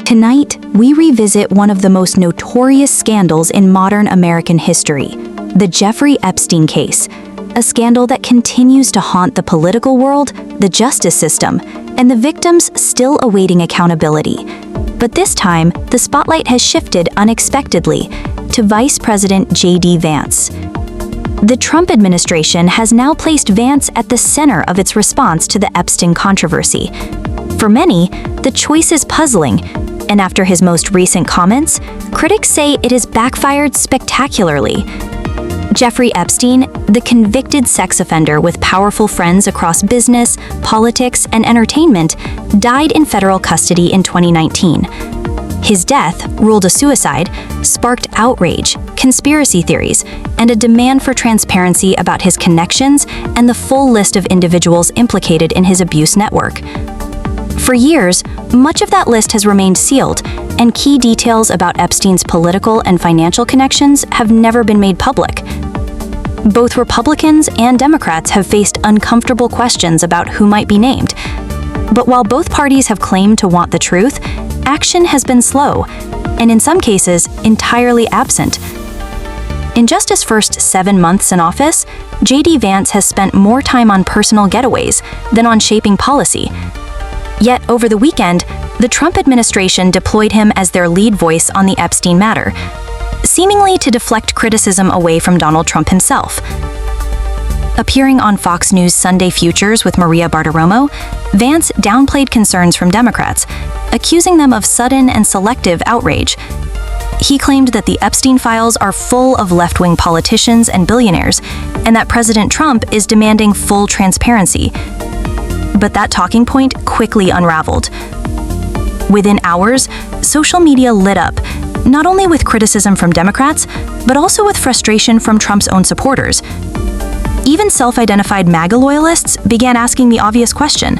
Tonight, we revisit one of the most notorious scandals in modern American history, the Jeffrey Epstein case, a scandal that continues to haunt the political world, the justice system, and the victims still awaiting accountability. But this time, the spotlight has shifted unexpectedly to Vice President J.D. Vance. The Trump administration has now placed Vance at the center of its response to the Epstein controversy. For many, the choice is puzzling, and after his most recent comments, critics say it has backfired spectacularly. Jeffrey Epstein, the convicted sex offender with powerful friends across business, politics, and entertainment, died in federal custody in 2019. His death, ruled a suicide, sparked outrage, conspiracy theories, and a demand for transparency about his connections and the full list of individuals implicated in his abuse network. For years, much of that list has remained sealed, and key details about Epstein's political and financial connections have never been made public. Both Republicans and Democrats have faced uncomfortable questions about who might be named. But while both parties have claimed to want the truth, action has been slow, and in some cases, entirely absent. In just his first 7 months in office, J.D. Vance has spent more time on personal getaways than on shaping policy. Yet, over the weekend, the Trump administration deployed him as their lead voice on the Epstein matter, seemingly to deflect criticism away from Donald Trump himself. Appearing on Fox News' Sunday Futures with Maria Bartiromo, Vance downplayed concerns from Democrats, accusing them of sudden and selective outrage. He claimed that the Epstein files are full of left-wing politicians and billionaires, and that President Trump is demanding full transparency. But that talking point quickly unraveled. Within hours, social media lit up, not only with criticism from Democrats, but also with frustration from Trump's own supporters. Even self-identified MAGA loyalists began asking the obvious question: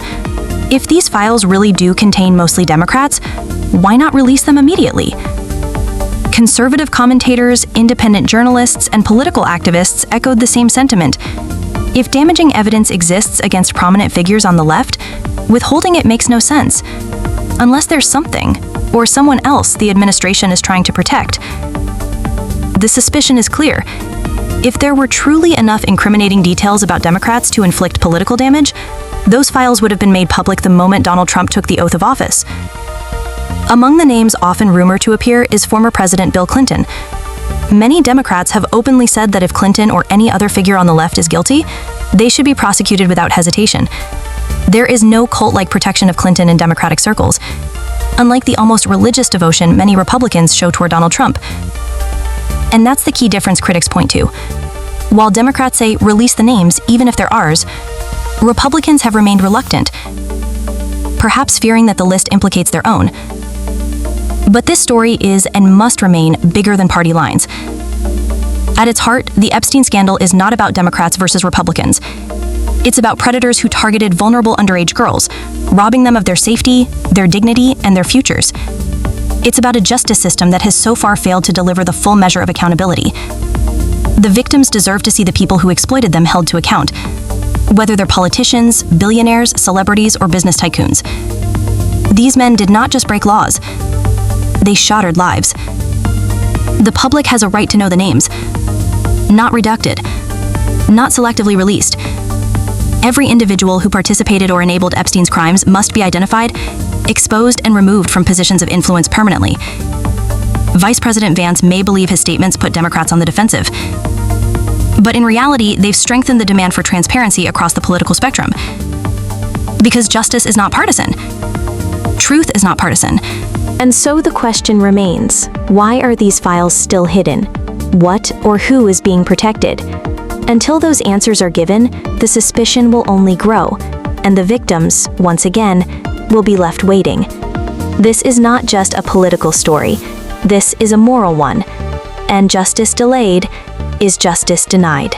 if these files really do contain mostly Democrats, why not release them immediately? Conservative commentators, independent journalists, and political activists echoed the same sentiment. If damaging evidence exists against prominent figures on the left, withholding it makes no sense, unless there's something or someone else the administration is trying to protect. The suspicion is clear. If there were truly enough incriminating details about Democrats to inflict political damage, those files would have been made public the moment Donald Trump took the oath of office. Among the names often rumored to appear is former President Bill Clinton. Many Democrats have openly said that if Clinton or any other figure on the left is guilty, they should be prosecuted without hesitation. There is no cult-like protection of Clinton in Democratic circles, unlike the almost religious devotion many Republicans show toward Donald Trump. And that's the key difference critics point to. While Democrats say release the names even if they're ours, Republicans have remained reluctant, perhaps fearing that the list implicates their own. But this story is and must remain bigger than party lines. At its heart, the Epstein scandal is not about Democrats versus Republicans. It's about predators who targeted vulnerable underage girls, robbing them of their safety, their dignity, and their futures. It's about a justice system that has so far failed to deliver the full measure of accountability. The victims deserve to see the people who exploited them held to account, whether they're politicians, billionaires, celebrities, or business tycoons. These men did not just break laws. They shattered lives. The public has a right to know the names. Not redacted. Not selectively released. Every individual who participated or enabled Epstein's crimes must be identified, exposed, and removed from positions of influence permanently. Vice President Vance may believe his statements put Democrats on the defensive. But in reality, they've strengthened the demand for transparency across the political spectrum. Because justice is not partisan. Truth is not partisan. And so the question remains, why are these files still hidden? What or who is being protected? Until those answers are given, the suspicion will only grow, and the victims, once again, will be left waiting. This is not just a political story. This is a moral one, and justice delayed is justice denied.